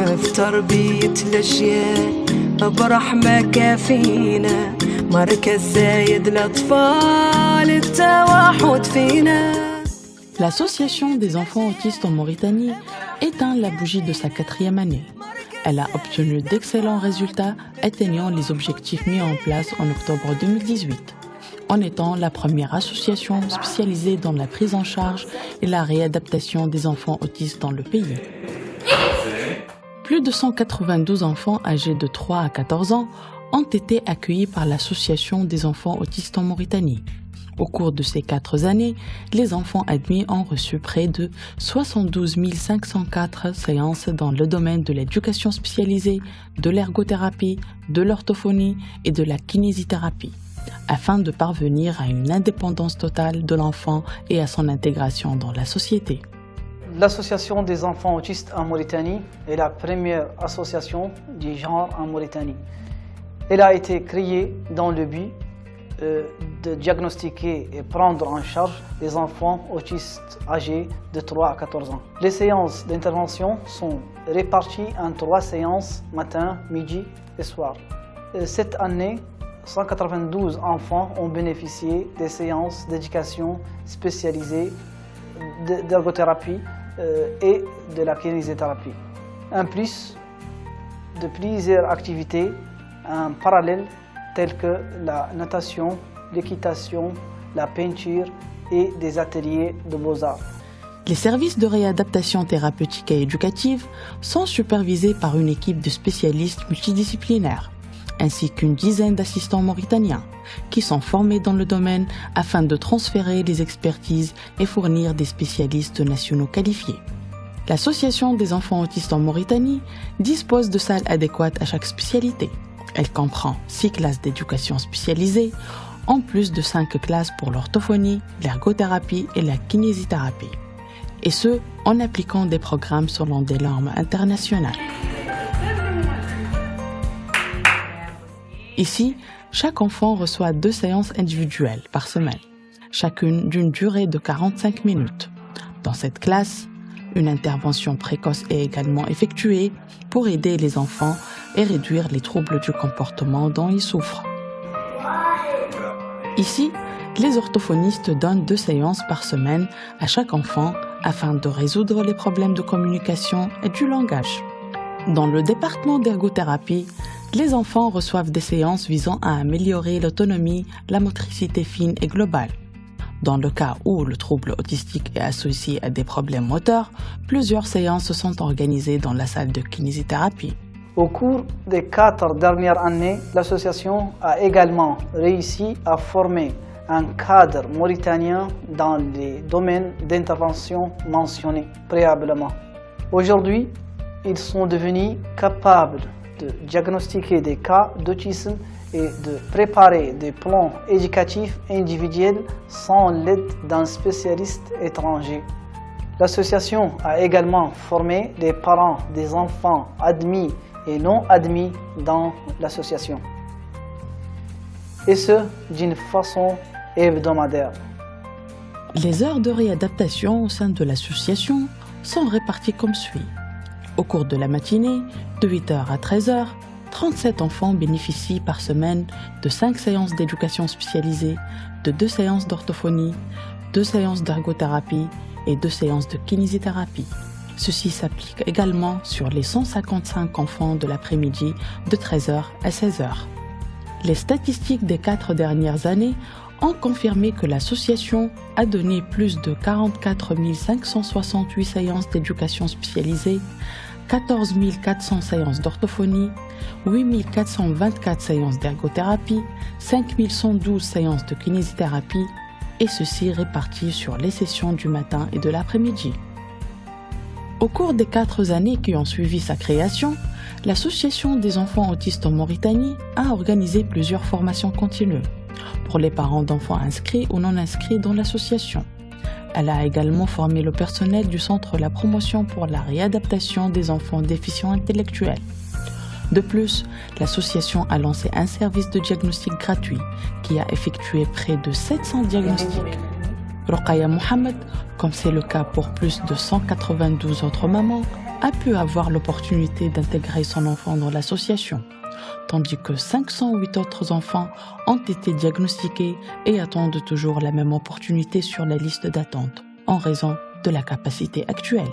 في تربية الأجيال برحمة كافينا مركز زايد لأطفال التوحد فينا. L'Association des enfants autistes en Mauritanie éteint la bougie de sa 4e année. Elle a obtenu d'excellents résultats, atteignant les objectifs mis en place en octobre 2018, en étant la première association spécialisée dans la prise en charge et la réadaptation des enfants autistes dans le pays. Plus de 192 enfants âgés de 3 à 14 ans ont été accueillis par l'Association des enfants autistes en Mauritanie. Au cours de ces 4 années, les enfants admis ont reçu près de 72 504 séances dans le domaine de l'éducation spécialisée, de l'ergothérapie, de l'orthophonie et de la kinésithérapie, afin de parvenir à une indépendance totale de l'enfant et à son intégration dans la société. L'Association des enfants autistes en Mauritanie est la première association du genre en Mauritanie. Elle a été créée dans le but de diagnostiquer et prendre en charge les enfants autistes âgés de 3 à 14 ans. Les séances d'intervention sont réparties en 3 séances, matin, midi et soir. Cette année, 192 enfants ont bénéficié des séances d'éducation spécialisée, d'ergothérapie et de la kinésithérapie. En plus de plusieurs activités en parallèle telles que la natation, l'équitation, la peinture et des ateliers de beaux-arts. Les services de réadaptation thérapeutique et éducative sont supervisés par une équipe de spécialistes multidisciplinaires, ainsi qu'une dizaine d'assistants mauritaniens qui sont formés dans le domaine afin de transférer les expertises et fournir des spécialistes nationaux qualifiés. L'Association des enfants autistes en Mauritanie dispose de salles adéquates à chaque spécialité. Elle comprend 6 classes d'éducation spécialisée, en plus de 5 classes pour l'orthophonie, l'ergothérapie et la kinésithérapie. Et ce, en appliquant des programmes selon des normes internationales. Ici, chaque enfant reçoit 2 séances individuelles par semaine, chacune d'une durée de 45 minutes. Dans cette classe, une intervention précoce est également effectuée pour aider les enfants et réduire les troubles du comportement dont ils souffrent. Ici, les orthophonistes donnent 2 séances par semaine à chaque enfant afin de résoudre les problèmes de communication et du langage. Dans le département d'ergothérapie, les enfants reçoivent des séances visant à améliorer l'autonomie, la motricité fine et globale. Dans le cas où le trouble autistique est associé à des problèmes moteurs, plusieurs séances sont organisées dans la salle de kinésithérapie. Au cours des 4 dernières années, l'association a également réussi à former un cadre mauritanien dans les domaines d'intervention mentionnés préalablement. Aujourd'hui, ils sont devenus capables de diagnostiquer des cas d'autisme et de préparer des plans éducatifs individuels sans l'aide d'un spécialiste étranger. L'association a également formé les parents des enfants admis et non admis dans l'association, et ce, d'une façon hebdomadaire. Les heures de réadaptation au sein de l'association sont réparties comme suit. Au cours de la matinée, de 8h à 13h, 37 enfants bénéficient par semaine de 5 séances d'éducation spécialisée, de 2 séances d'orthophonie, 2 séances d'ergothérapie et 2 séances de kinésithérapie. Ceci s'applique également sur les 155 enfants de l'après-midi de 13h à 16h. Les statistiques des 4 dernières années ont confirmé que l'association a donné plus de 44 568 séances d'éducation spécialisée, 14 400 séances d'orthophonie, 8 424 séances d'ergothérapie, 5 112 séances de kinésithérapie, et ceci répartis sur les sessions du matin et de l'après-midi. Au cours des 4 années qui ont suivi sa création, l'Association des enfants autistes en Mauritanie a organisé plusieurs formations continues pour les parents d'enfants inscrits ou non inscrits dans l'association. Elle a également formé le personnel du Centre La Promotion pour la réadaptation des enfants déficients intellectuels. De plus, l'association a lancé un service de diagnostic gratuit qui a effectué près de 700 diagnostics. Rokhaya Mohamed, comme c'est le cas pour plus de 192 autres mamans, a pu avoir l'opportunité d'intégrer son enfant dans l'association, tandis que 508 autres enfants ont été diagnostiqués et attendent toujours la même opportunité sur la liste d'attente, en raison de la capacité actuelle.